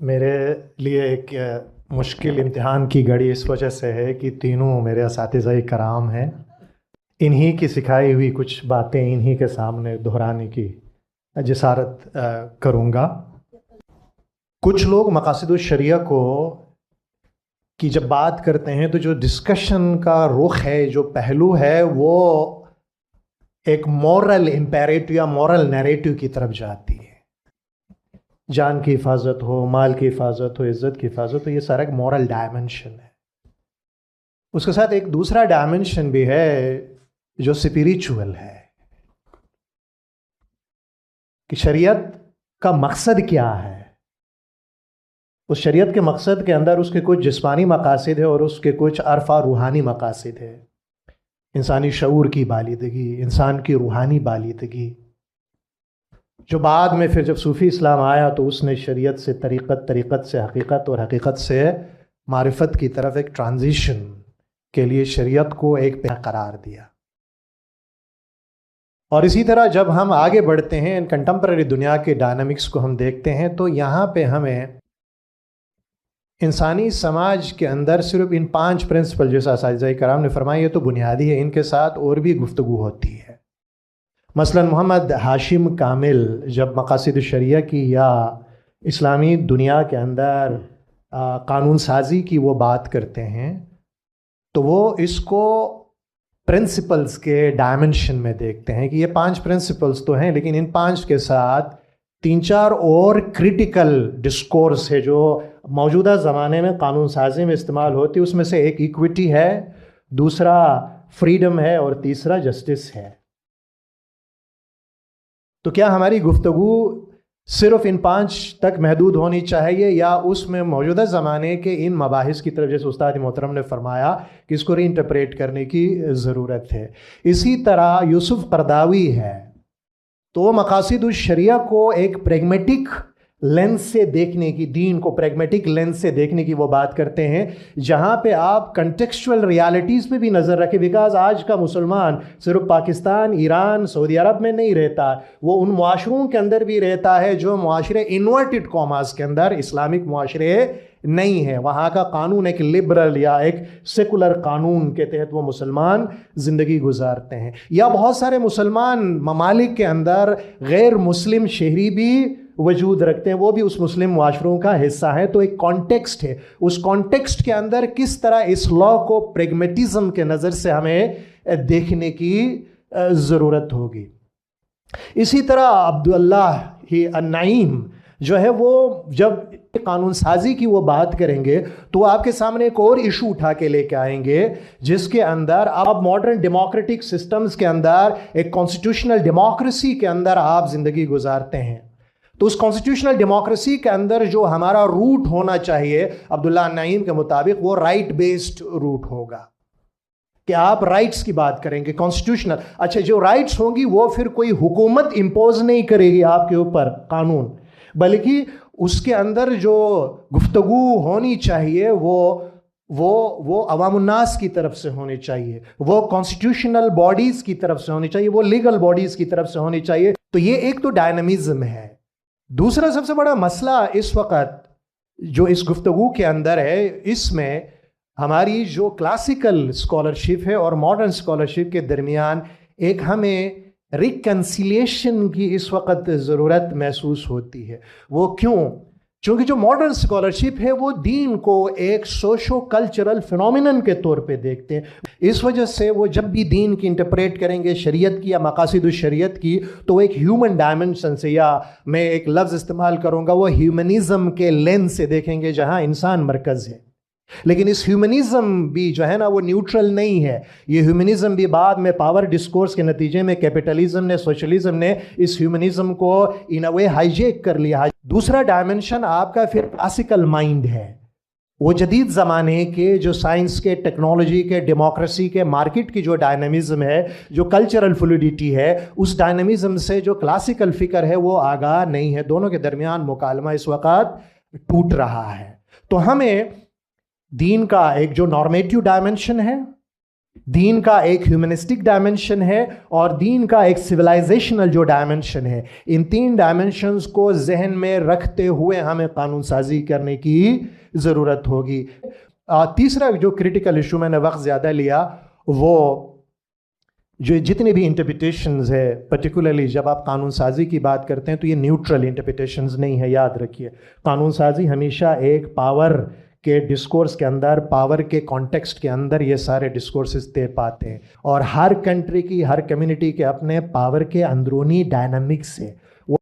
میرے لیے ایک مشکل امتحان کی گھڑی اس وجہ سے ہے کہ تینوں میرے اساتذہ کرام ہیں. انہی کی سکھائی ہوئی کچھ باتیں انہی کے سامنے دہرانے کی جسارت کروں گا. کچھ لوگ مقاصد الشریعہ کو کی جب بات کرتے ہیں تو جو ڈسکشن کا رخ ہے، جو پہلو ہے، وہ ایک مورل امپیریٹو یا مورل نیریٹو کی طرف جاتی ہے. جان کی حفاظت ہو، مال کی حفاظت ہو، عزت کی حفاظت ہو، یہ سارا ایک مورل ڈائمنشن ہے. اس کے ساتھ ایک دوسرا ڈائمنشن بھی ہے جو سپیریچول ہے کہ شریعت کا مقصد کیا ہے. اس شریعت کے مقصد کے اندر اس کے کچھ جسمانی مقاصد ہے اور اس کے کچھ عرفہ روحانی مقاصد ہے. انسانی شعور کی بالیدگی، انسان کی روحانی بالیدگی، جو بعد میں پھر جب صوفی اسلام آیا تو اس نے شریعت سے طریقت، طریقت سے حقیقت اور حقیقت سے معرفت کی طرف ایک ٹرانزیشن کے لیے شریعت کو ایک پیغام قرار دیا. اور اسی طرح جب ہم آگے بڑھتے ہیں ان کنٹمپرری دنیا کے ڈائنامکس کو ہم دیکھتے ہیں تو یہاں پہ ہمیں انسانی سماج کے اندر صرف ان 5 پرنسپل جیسا اساتذہ کرام نے فرمایا یہ تو بنیادی ہے، ان کے ساتھ اور بھی گفتگو ہوتی ہے. مثلا محمد ہاشم کامل جب مقاصد الشریعہ کی یا اسلامی دنیا کے اندر قانون سازی کی وہ بات کرتے ہیں تو وہ اس کو پرنسپلز کے ڈائمنشن میں دیکھتے ہیں کہ یہ 5 پرنسپلز تو ہیں، لیکن ان 5 کے ساتھ 3-4 اور کریٹیکل ڈسکورس ہے جو موجودہ زمانے میں قانون سازی میں استعمال ہوتی ہے. اس میں سے ایک ایکویٹی ہے، دوسرا فریڈم ہے اور تیسرا جسٹس ہے. تو کیا ہماری گفتگو صرف ان 5 تک محدود ہونی چاہیے یا اس میں موجودہ زمانے کے ان مباحث کی طرف جیسے استاد محترم نے فرمایا کہ اس کو ری انٹرپریٹ کرنے کی ضرورت ہے. اسی طرح یوسف قرضاوی ہے تو وہ مقاصد الشریعہ کو ایک پریگمیٹک لینس سے دیکھنے کی، دین کو پریگمیٹک لینس سے دیکھنے کی وہ بات کرتے ہیں جہاں پہ آپ کنٹیکسچول ریالٹیز پہ بھی نظر رکھیں. بیکاز آج کا مسلمان صرف پاکستان، ایران، سعودی عرب میں نہیں رہتا، وہ ان معاشروں کے اندر بھی رہتا ہے جو معاشرے انورٹڈ کاماز کے اندر اسلامک معاشرے نہیں ہے. وہاں کا قانون ایک لبرل یا ایک سیکولر قانون کے تحت وہ مسلمان زندگی گزارتے ہیں. یا بہت سارے مسلمان ممالک کے اندر غیر مسلم شہری بھی وجود رکھتے ہیں، وہ بھی اس مسلم معاشروں کا حصہ ہیں. تو ایک کانٹیکسٹ ہے، اس کانٹیکسٹ کے اندر کس طرح اس لا کو پریگمیٹزم کے نظر سے ہمیں دیکھنے کی ضرورت ہوگی. اسی طرح عبداللہ النعیم جو ہے وہ جب قانون سازی کی وہ بات کریں گے تو وہ آپ کے سامنے ایک اور ایشو اٹھا کے لے کے آئیں گے جس کے اندر آپ ماڈرن ڈیموکریٹک سسٹمز کے اندر ایک کانسٹیٹیوشنل ڈیموکریسی کے اندر آپ زندگی گزارتے ہیں. تو اس کانسٹیٹیوشنل ڈیموکریسی کے اندر جو ہمارا روٹ ہونا چاہیے عبداللہ النعیم کے مطابق وہ رائٹ بیسڈ روٹ ہوگا کہ آپ رائٹس کی بات کریں گے کانسٹیٹیوشنل. اچھا، جو رائٹس ہوں گی وہ پھر کوئی حکومت امپوز نہیں کرے گی آپ کے اوپر قانون، بلکہ اس کے اندر جو گفتگو ہونی چاہیے وہ عوام الناس کی طرف سے ہونی چاہیے، وہ کانسٹیٹیوشنل باڈیز کی طرف سے ہونی چاہیے، وہ لیگل باڈیز کی طرف سے ہونی چاہیے. تو یہ ایک تو ڈائنامزم ہے. دوسرا سب سے بڑا مسئلہ اس وقت جو اس گفتگو کے اندر ہے، اس میں ہماری جو کلاسیکل اسکالرشپ ہے اور ماڈرن اسکالرشپ کے درمیان ایک ہمیں ریکنسیلیشن کی اس وقت ضرورت محسوس ہوتی ہے. وہ کیوں؟ چونکہ جو ماڈرن اسکالرشپ ہے وہ دین کو ایک سوشو کلچرل فینومینن کے طور پہ دیکھتے ہیں. اس وجہ سے وہ جب بھی دین کی انٹرپریٹ کریں گے، شریعت کی یا مقاصد الشریعت کی، تو وہ ایک ہیومن ڈائمنشن سے، یا میں ایک لفظ استعمال کروں گا، وہ ہیومنزم کے لینس سے دیکھیں گے جہاں انسان مرکز ہے. لیکن اس ہیومنزم بھی جو ہے نا وہ نیوٹرل نہیں ہے. یہ ہیومنزم بھی بعد میں پاور ڈسکورس کے نتیجے میں کیپٹلزم نے، سوشلزم نے اس ہیومنزم کو ان اے وے ہائیجیک کر لیا. دوسرا ڈائمنشن آپ کا پھر کلاسیکل مائنڈ ہے. وہ جدید زمانے کے جو سائنس کے، ٹیکنالوجی کے، ڈیموکریسی کے، مارکیٹ کی جو ڈائنامزم ہے، جو کلچرل فلوڈیٹی ہے، اس ڈائنامزم سے جو کلاسیکل فکر ہے وہ آگاہ نہیں ہے. دونوں کے درمیان مکالمہ اس وقت ٹوٹ رہا ہے. تو ہمیں دین کا ایک جو نارمیٹیو ڈائمنشن ہے، دین کا ایک ہیومنسٹک ڈائمنشن ہے اور دین کا ایک سویلائزیشنل جو ڈائمنشن ہے. ان تین ڈائمنشنز کو ذہن میں رکھتے ہوئے ہمیں قانون سازی کرنے کی ضرورت ہوگی. تیسرا جو کریٹیکل ایشو میں نے وقت زیادہ لیا وہ جو جتنے بھی انٹرپریٹیشنز ہے، پرٹیکولرلی جب آپ قانون سازی کی بات کرتے ہیں تو یہ نیوٹرل انٹرپریٹیشنز نہیں ہے. یاد رکھیے قانون سازی ہمیشہ ایک پاور کے ڈسکورس کے اندر، پاور کے کانٹیکسٹ کے اندر یہ سارے ڈسکورسز طے پاتے ہیں، اور ہر کنٹری کی، ہر کمیونٹی کے اپنے پاور کے اندرونی ڈائنامکس ہے.